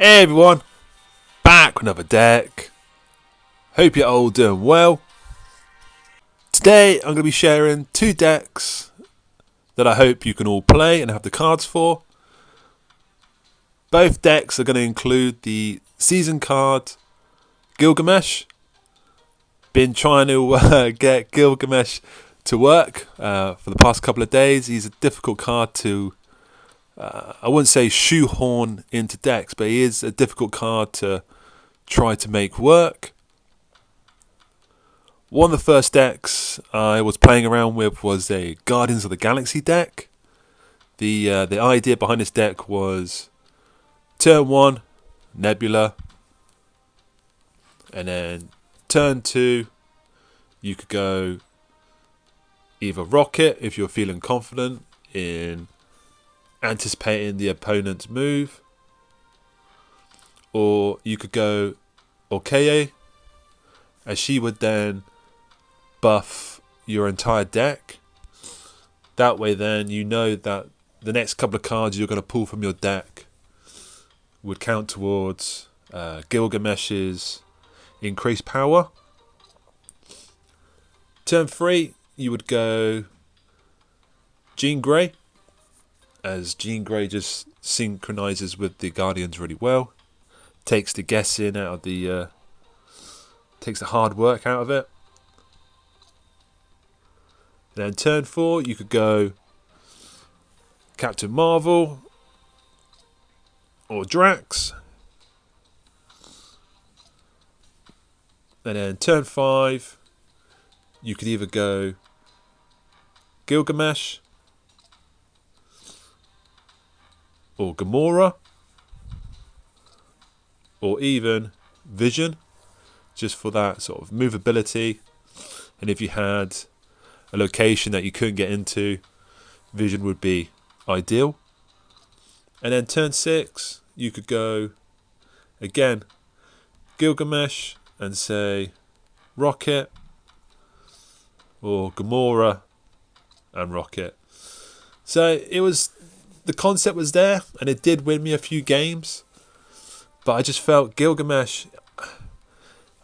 Hey everyone, back with another deck. Hope you're all doing well. Today I'm going to be sharing two decks that I hope you can all play and have the cards for. Both decks are going to include the season card Gilgamesh. Been trying to get Gilgamesh to work for the past couple of days. He's a difficult card to I wouldn't say shoehorn into decks, but he is a difficult card to try to make work. One of the first decks I was playing around with was a Guardians of the Galaxy deck. The idea behind this deck was turn 1, Nebula, and then turn 2, you could go either Rocket if you're feeling confident in anticipating the opponent's move, or you could go Okeye, as she would then buff your entire deck. That way then you know that the next couple of cards you're going to pull from your deck would count towards Gilgamesh's increased power. Turn 3 you would go Jean Grey, as Jean Grey just synchronizes with the Guardians really well. Takes the guessing out of the takes the hard work out of it. And then turn 4 you could go Captain Marvel or Drax. And then turn 5 you could either go Gilgamesh or Gamora, or even Vision, just for that sort of movability. And if you had a location that you couldn't get into, Vision would be ideal. And then turn 6 you could go again Gilgamesh and say Rocket, or Gamora and Rocket. So the concept was there, and it did win me a few games, but I just felt Gilgamesh,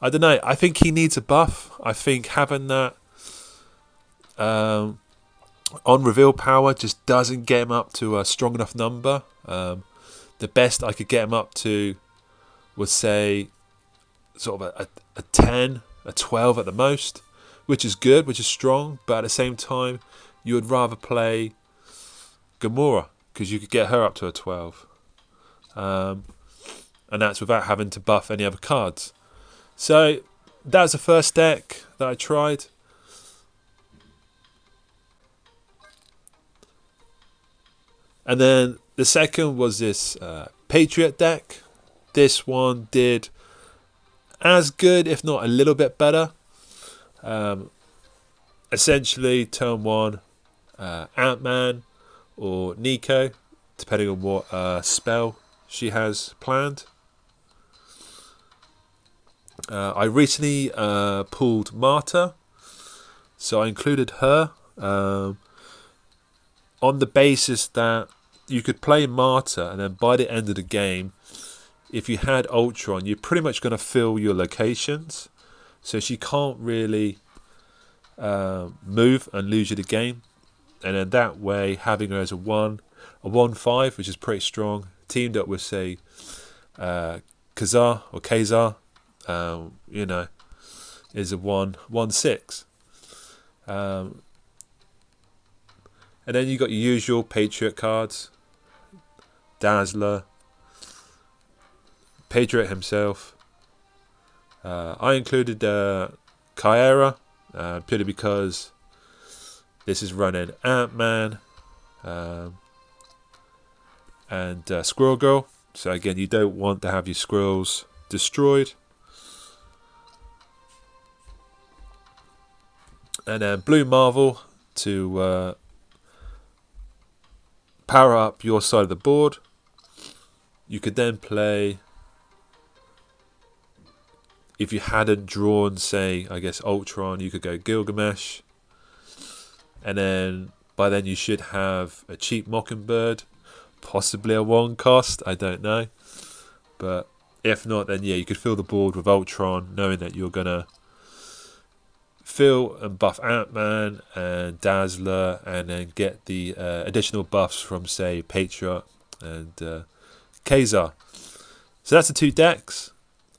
I don't know, I think he needs a buff. I think having that on reveal power just doesn't get him up to a strong enough number. The best I could get him up to was, say, sort of a 10, a 12 at the most, which is good, which is strong, but at the same time you would rather play Gamora, because you could get her up to a 12. And that's without having to buff any other cards. So that was the first deck that I tried. And then the second was this Patriot deck. This one did as good, if not a little bit better. Essentially, turn 1, Ant-Man or Nico, depending on what spell she has planned. I recently pulled Marta, so I included her on the basis that you could play Marta, and then by the end of the game, if you had Ultron, you're pretty much going to fill your locations, so she can't really move and lose you the game. And then that way, having her as a 1/5, which is pretty strong, teamed up with, say, Kazar or Kazar, is a 1/6. And then you got your usual Patriot cards, Dazzler, Patriot himself. I included Kyra, purely because this is running Ant-Man and Squirrel Girl. So again, you don't want to have your squirrels destroyed. And then Blue Marvel to power up your side of the board. You could then play, if you hadn't drawn, say, I guess Ultron, you could go Gilgamesh. And then by then you should have a cheap Mockingbird, possibly a 1 cost, I don't know. But if not, then yeah, you could fill the board with Ultron, knowing that you're gonna fill and buff Ant-Man and Dazzler, and then get the additional buffs from, say, Patriot and Kazar. So that's the 2 decks.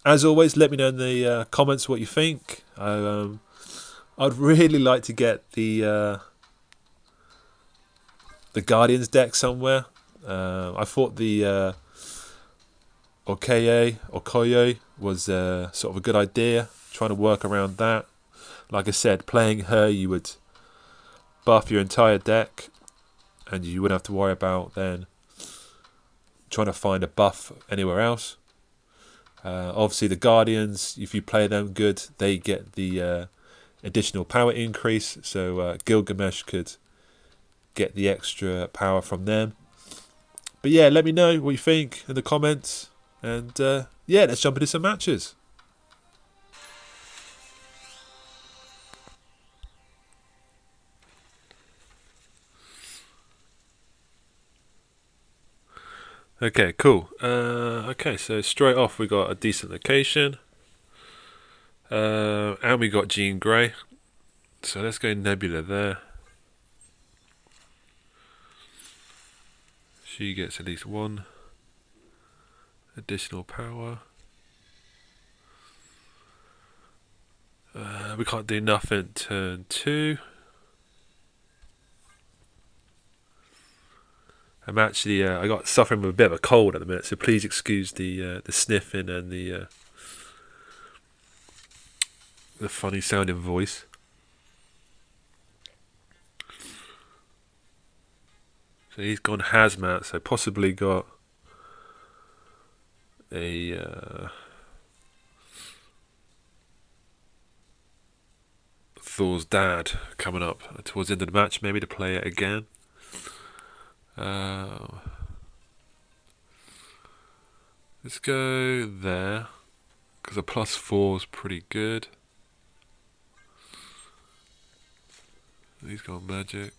As always, let me know in the comments what you think. I'd really like to get the Guardians deck somewhere. I thought the Okoye was sort of a good idea, trying to work around that. Like I said, playing her, you would buff your entire deck, and you wouldn't have to worry about then trying to find a buff anywhere else. Obviously, the Guardians, if you play them good, they get the additional power increase, so Gilgamesh could get the extra power from them. But yeah, let me know what you think in the comments, and yeah, let's jump into some matches. Okay, cool. Okay, so straight off we got a decent location, and we got Jean Grey. So let's go Nebula there. She gets at least 1 additional power. We can't do nothing turn 2. I'm actually I got suffering with a bit of a cold at the minute, so please excuse the sniffing and the funny sounding voice. So he's gone hazmat, so possibly got a Thor's dad coming up towards the end of the match, maybe to play it again. Let's go there, because a +4 is pretty good. He's got magic.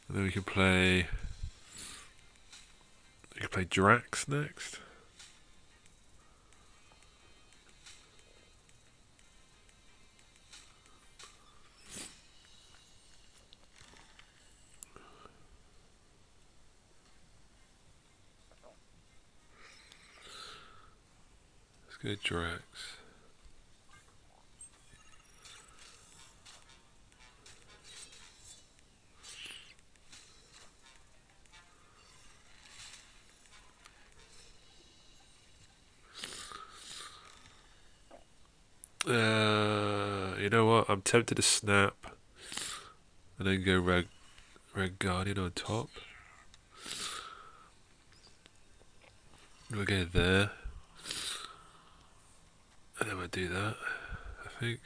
And then we can play Drax next. Let's go Drax. You know what? I'm tempted to snap and then go Red Guardian on top. We'll go there, and then we'll do that, I think.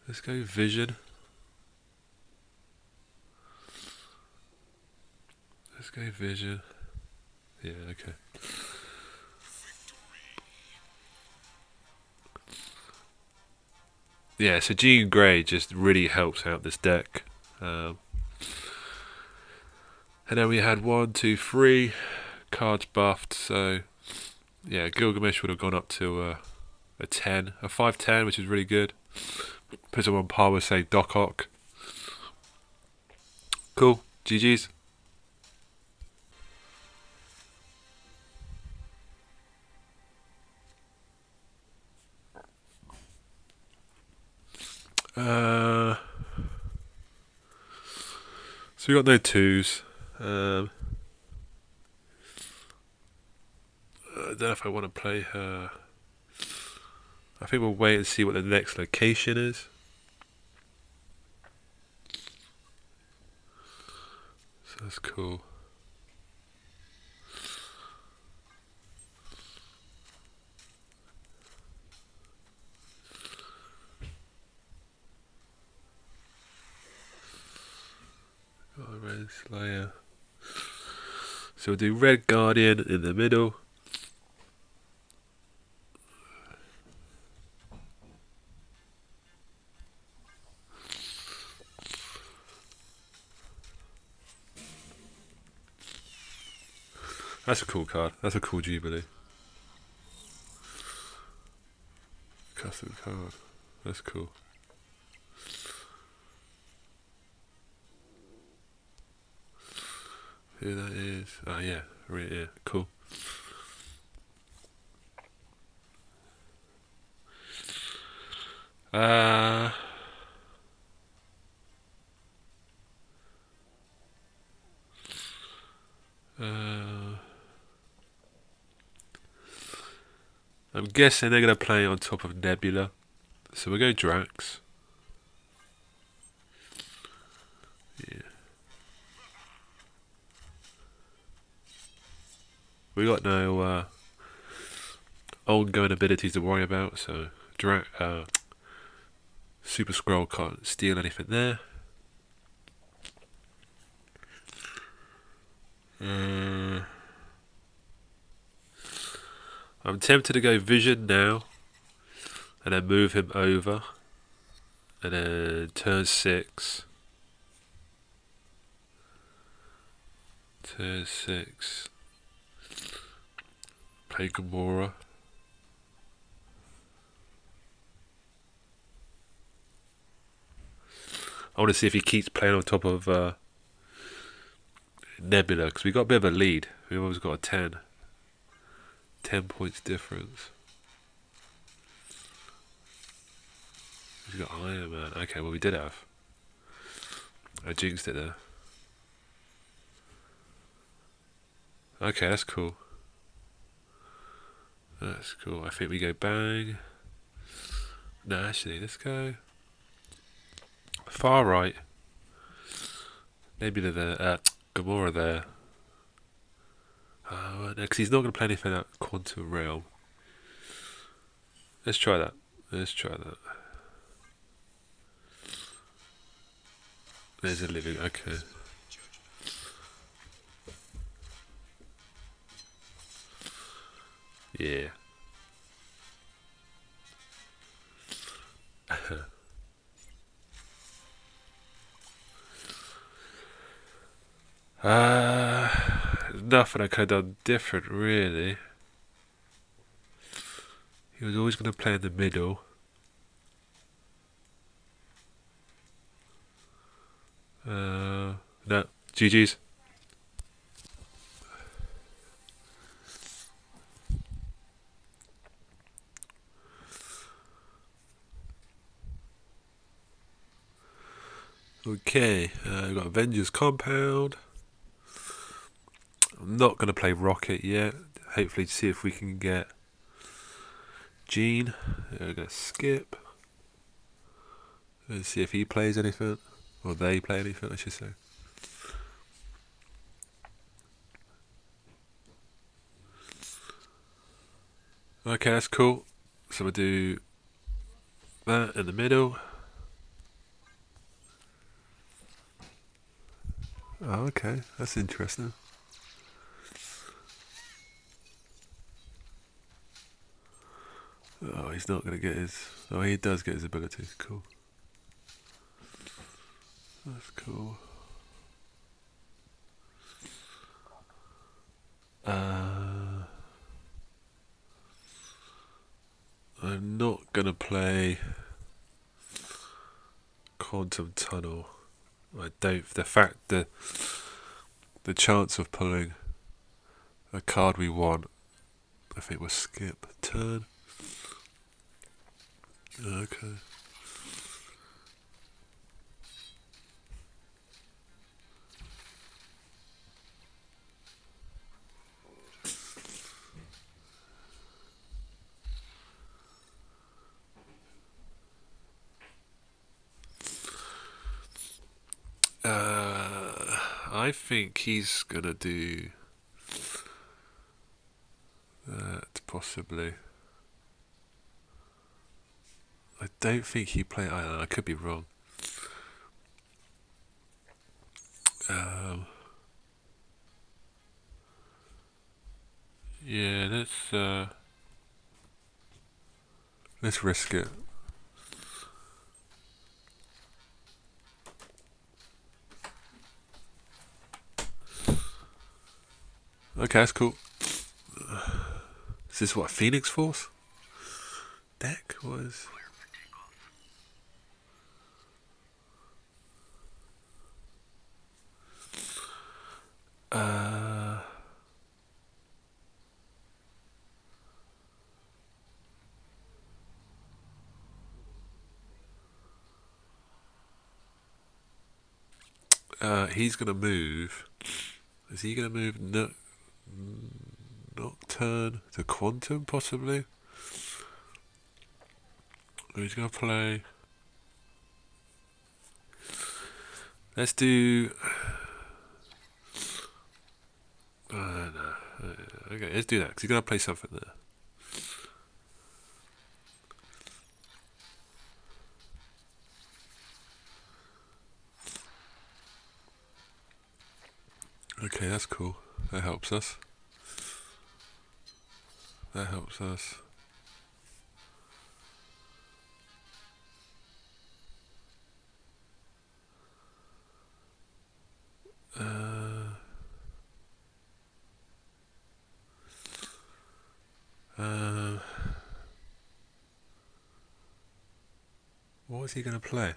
Let's go Vision. Let's go Vision. Yeah, okay. Yeah, so Jean Grey just really helps out this deck. And then we had 1, 2, 3 cards buffed, so yeah, Gilgamesh would have gone up to a 10, a 5/10, which is really good. Puts him on par with, say, Doc Ock. Cool. GG's. So we got no 2s. I don't know if I want to play her. I think we'll wait and see what the next location is. So That's cool. Got a red Slayer. So we'll do red Guardian in the middle. That's a cool card. That's a cool Jubilee. Custom card. That's cool. Who that is? Oh yeah, right here. Cool. I'm guessing they're going to play on top of Nebula. So we'll go Drax. Yeah. We got no ongoing abilities to worry about, so Super Scroll can't steal anything there. I'm tempted to go Vision now, and then move him over, and then turn 6. Turn 6. Play Gamora. I want to see if he keeps playing on top of Nebula, because we got a bit of a lead. We've always got a 10. 10 points difference. He's got Iron Man. Okay, well we did have. I jinxed it there. Okay, that's cool. That's cool. I think we go bang. No, actually, let's go far right. Nebula there. Gamora there. Oh, no, because he's not going to play anything out Quantum Realm. Let's try that. Let's try that. There's a living. Okay. Yeah. Nothing I could have done different, really. He was always going to play in the middle. No, GG's. Okay, we've got Avengers Compound. I'm not going to play Rocket yet. Hopefully to see if we can get Jean. We're going to skip. Let's see if he plays anything. Or they play anything, I should say. Okay, that's cool. So we'll do that in the middle. Oh, okay. That's interesting. Oh, he's not going to get his... Oh, he does get his abilities. Cool. That's cool. I'm not going to play Quantum Tunnel. I don't... The fact that the chance of pulling a card we want, I think we'll skip turn. Okay. I think he's gonna do that possibly. I don't think he played. I don't know, I could be wrong. Um, yeah, let's risk it. Okay, that's cool. Is this what, Phoenix Force deck was? Uh, he's gonna move. Is he gonna move Nocturne to Quantum possibly? Or he's gonna play. Let's do. No. Okay, let's do that because he's gonna play something there. Okay, that's cool. That helps us. That helps us. What is he going to play?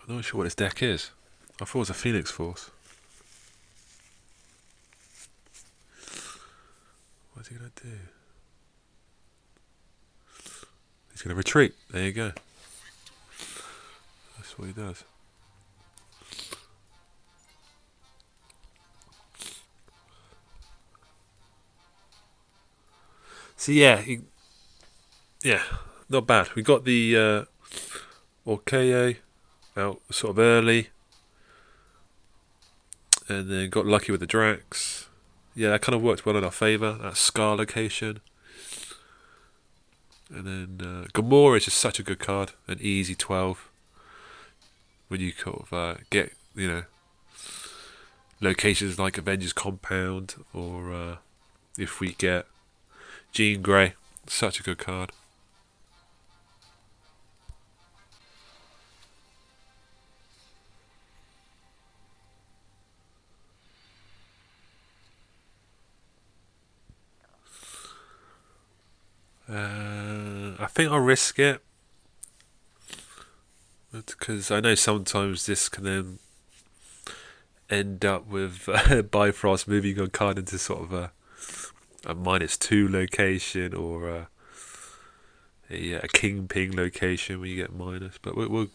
I'm not sure what his deck is. I thought it was a Phoenix Force. What's he going to do? He's going to retreat. There you go. That's what he does. So yeah, not bad. We got the Orkeye out sort of early, and then got lucky with the Drax. Yeah, that kind of worked well in our favour. That Scar location, and then Gamora is just such a good card, an easy 12. When you sort of get locations like Avengers Compound, or if we get Jean Grey, such a good card. I think I'll risk it because I know sometimes this can then end up with Bifrost moving your card into sort of a -2 location, or a King Ping location where you get minus. But we'll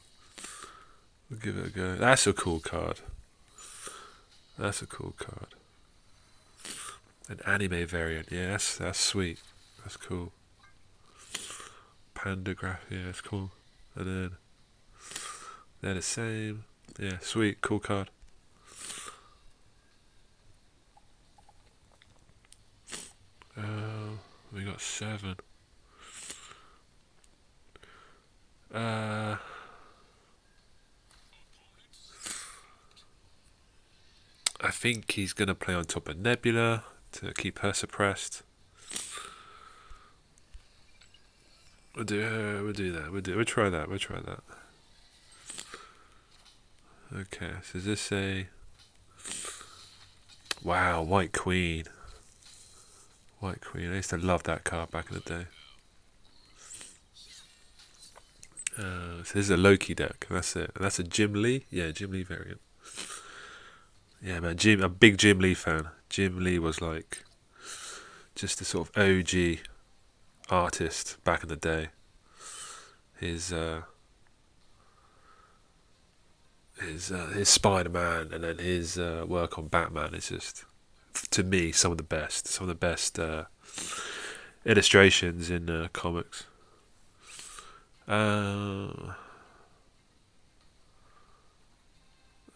give it a go. That's a cool card. That's a cool card. An anime variant. Yeah, that's sweet. That's cool. Pandagraph. Yeah, that's cool. And then they're the same. Yeah, sweet. Cool card. We got 7. I think he's going to play on top of Nebula to keep her suppressed. We'll do that. We'll try that. Okay, so is this a... Wow, White Queen. White Queen. I used to love that card back in the day. So this is a Loki deck. That's it. And that's a Jim Lee? Yeah, Jim Lee variant. Yeah, man, a big Jim Lee fan. Jim Lee was like just a sort of OG artist back in the day. His Spider-Man and then his work on Batman is just, to me, some of the best illustrations in comics.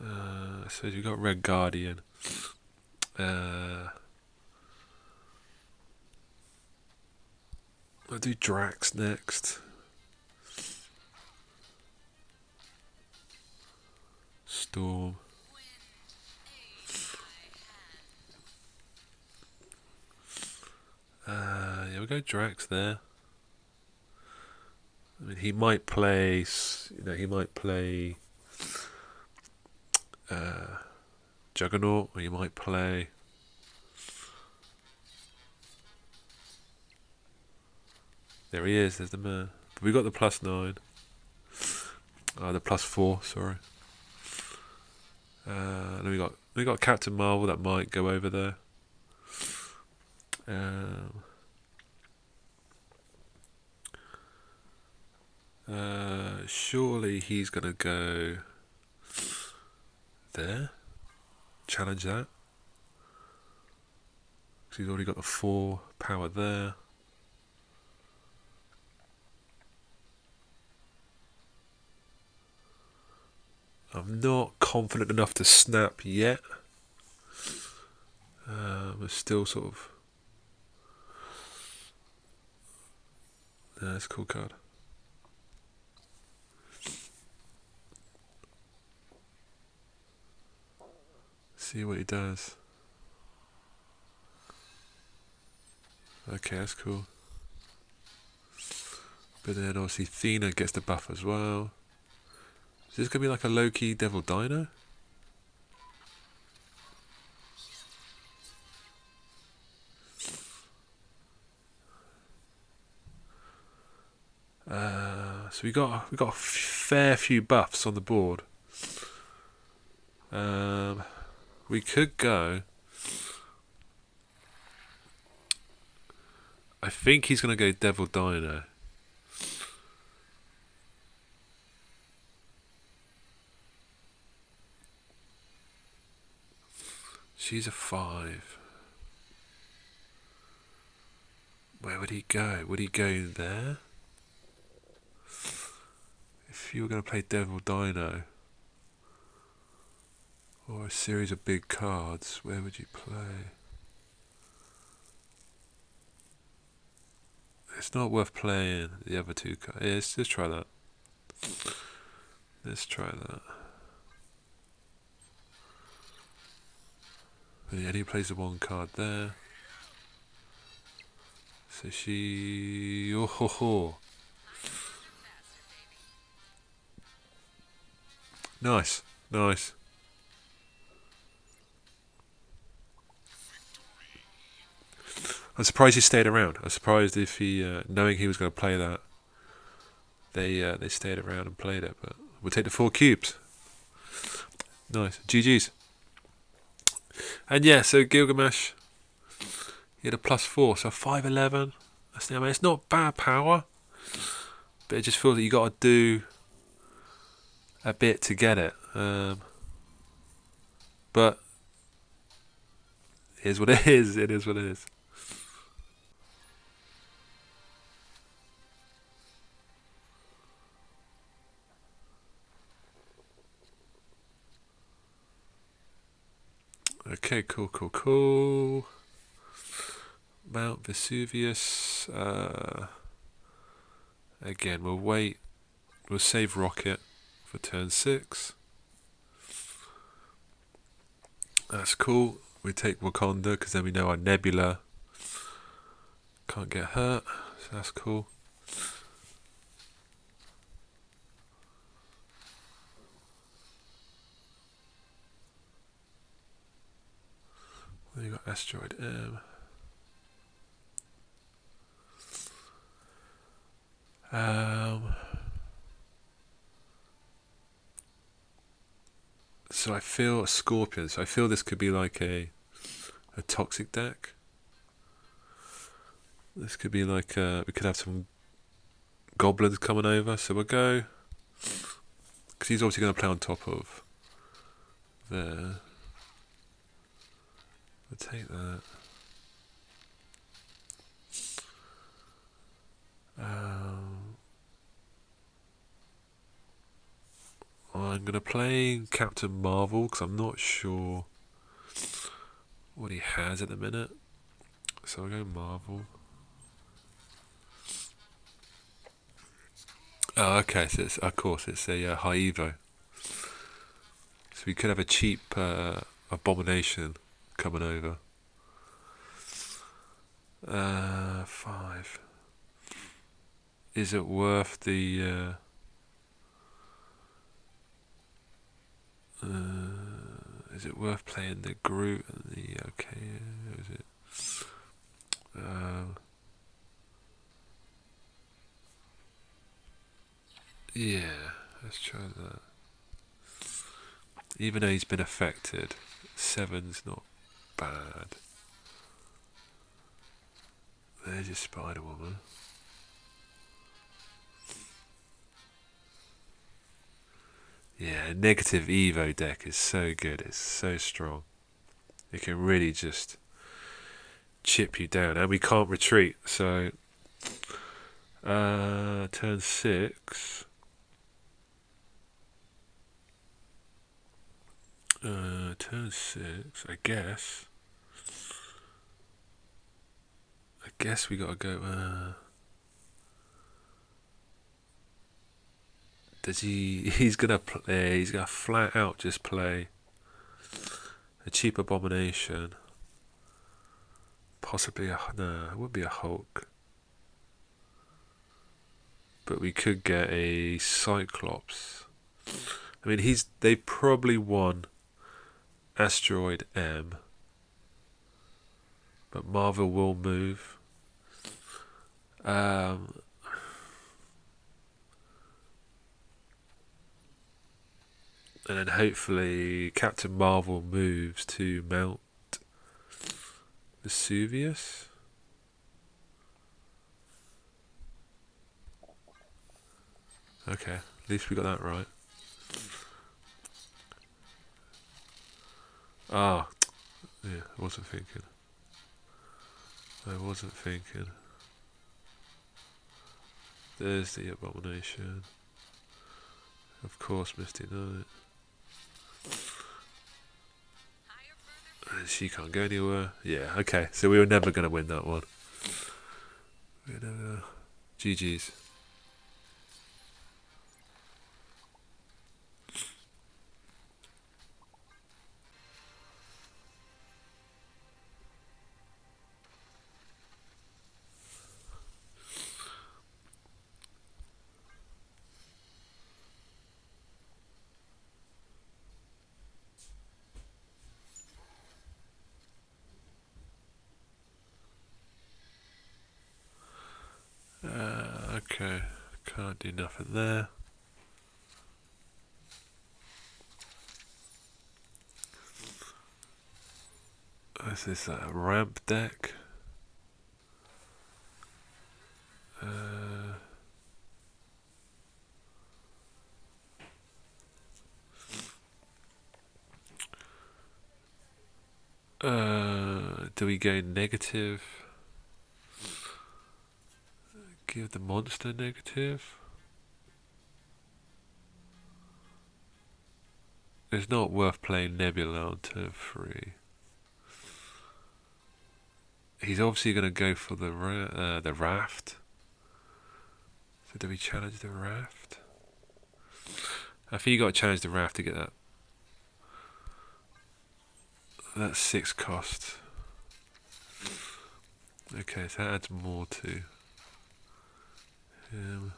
So you've got Red Guardian. I'll do Drax next. Storm. Yeah, we'll go Drax there. I mean, he might play. He might play Juggernaut, or he might play. There he is. There's the man. But we got the +9. The +4. Sorry. Then we got Captain Marvel that might go over there. Surely he's gonna go there. Challenge that. Because he's already got the 4 power there. I'm not confident enough to snap yet. We're still sort of. That's a cool card. See what he does. Okay, that's cool. But then obviously Thena gets the buff as well. Is this going to be like a low-key Devil Dino? So we got a fair few buffs on the board. We could go. I think he's going to go Devil Dino. She's a 5. Where would he go? Would he go there? If you were going to play Devil Dino, or a series of big cards, where would you play? It's not worth playing the other 2 cards. Yeah, let's try that. Let's try that. And he plays the 1 card there. So she... Oh ho ho. Nice. Nice. I'm surprised he stayed around. I'm surprised if he, knowing he was going to play that, they stayed around and played it. But we'll take the 4 cubes. Nice. GG's. And yeah, so Gilgamesh, he had a +4, so 511. I mean, it's not bad power, but it just feels that you got to do a bit to get it. But it is what it is. It is what it is. Okay, cool. Mount Vesuvius. Again, we'll wait. We'll save Rocket for turn 6. That's cool. We take Wakanda because then we know our Nebula can't get hurt. So that's cool. Then you got Asteroid M. So I feel a Scorpion. So I feel this could be like a toxic deck. This could be like we could have some goblins coming over. So we'll go because he's obviously going to play on top of there. We'll take that. I I'm going to play Captain Marvel because I'm not sure what he has at the minute. So I'll go Marvel. Oh, okay, so it's, of course it's a high evo. So we could have a cheap abomination coming over. 5. Is it worth the... is it worth playing the Groot and the... Okay, is it... yeah, let's try that. Even though he's been affected, 7's not bad. There's your Spider-Woman. Yeah, negative Evo deck is so good, it's so strong. It can really just chip you down, and we can't retreat, so... turn 6... turn 6, I guess we gotta go, does he's gonna flat out just play a cheap abomination, possibly no, it would be a Hulk, but we could get a Cyclops. I mean, they probably won Asteroid M, but Marvel will move. And then hopefully Captain Marvel moves to Mount Vesuvius. Okay, at least we got that right. Ah, yeah, I wasn't thinking. There's the abomination. Of course, Misty Knight. And she can't go anywhere. Yeah, okay. So we were never going to win that one. We were never... GG's. Okay, can't do nothing there. Is this a ramp deck? Do we go negative? Give the monster negative? It's not worth playing Nebula on turn 3. He's obviously going to go for the raft. So do we challenge the raft? I think you got to challenge the raft to get that. That's 6 cost. Okay, so that adds more to him.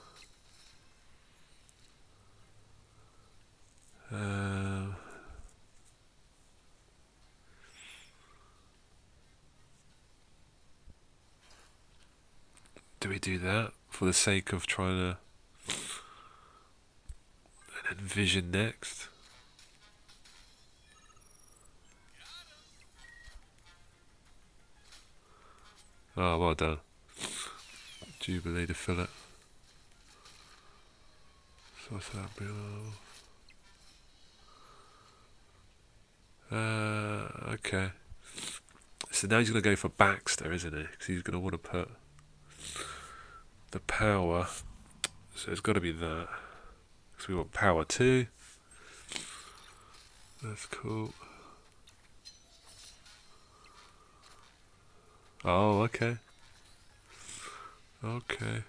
Do we do that for the sake of trying to... And then Vision next? Oh, well done. Jubilee to fill it. What's that below? Okay. So now he's going to go for Baxter, isn't he? Because he's going to want to put the power. So it's got to be that. Because we want power 2. That's cool. Oh, okay. Okay.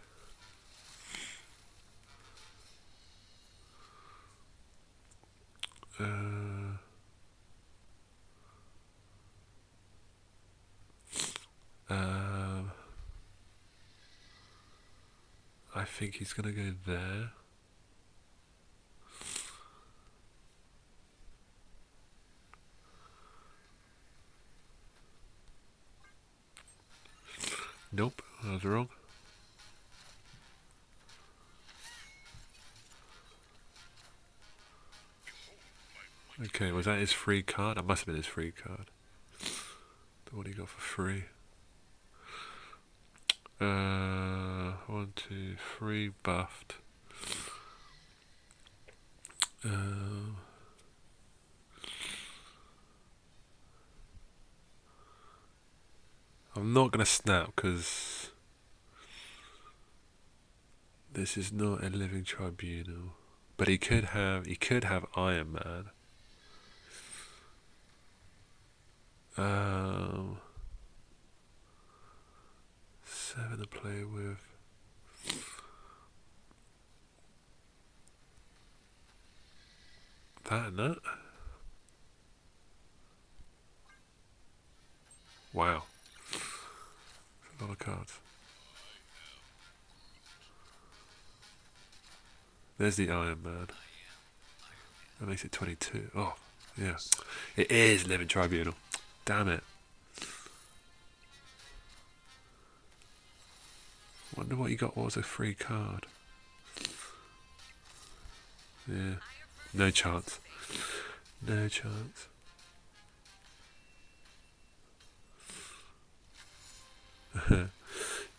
I think he's gonna go there. Nope, I was wrong. Okay, was that his free card? That must have been his free card. What he got for free? 1, 2, 3 buffed. I'm not gonna snap because this is not a living tribunal. But he could have Iron Man. 7 to play with. That and that. Wow. That's a lot of cards. There's the Iron Man. That makes it 22. Oh, yeah. It is Living Tribunal. Damn it. Wonder what you got. What was a free card? Yeah. No chance. No chance.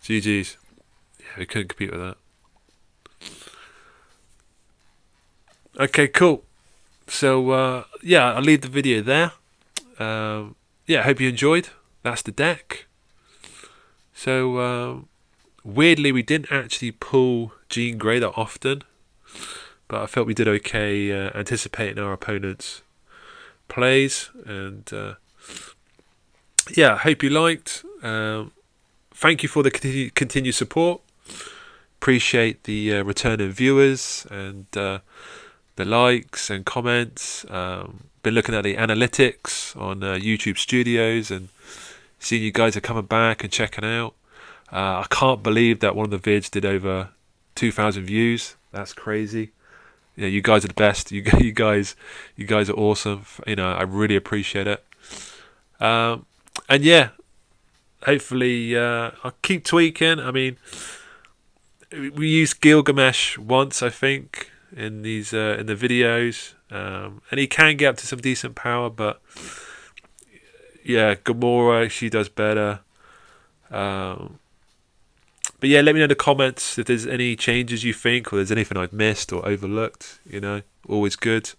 GG's. Yeah, we couldn't compete with that. Okay, cool. So, yeah, I'll leave the video there. Yeah, I hope you enjoyed. That's the deck. So, weirdly, we didn't actually pull Jean Grey that often, but I felt we did okay anticipating our opponent's plays. And, yeah, I hope you liked. Thank you for the continued support. Appreciate the returning viewers and the likes and comments. Been looking at the analytics on YouTube Studios and seeing you guys are coming back and checking out. I can't believe that one of the vids did over 2,000 views. That's crazy. Yeah, you guys are the best. You guys are awesome. You know, I really appreciate it. And yeah, hopefully I'll keep tweaking. I mean, we used Gilgamesh once, I think, in these in the videos, and he can get up to some decent power, but yeah, Gamora, she does better. But yeah, let me know in the comments if there's any changes you think, or there's anything I've missed or overlooked. You know, always good.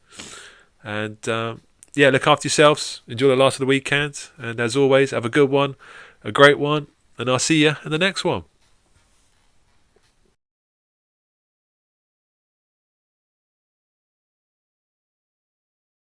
And yeah, look after yourselves. Enjoy the last of the weekend, and as always, have a good one, a great one, and I'll see you in the next one.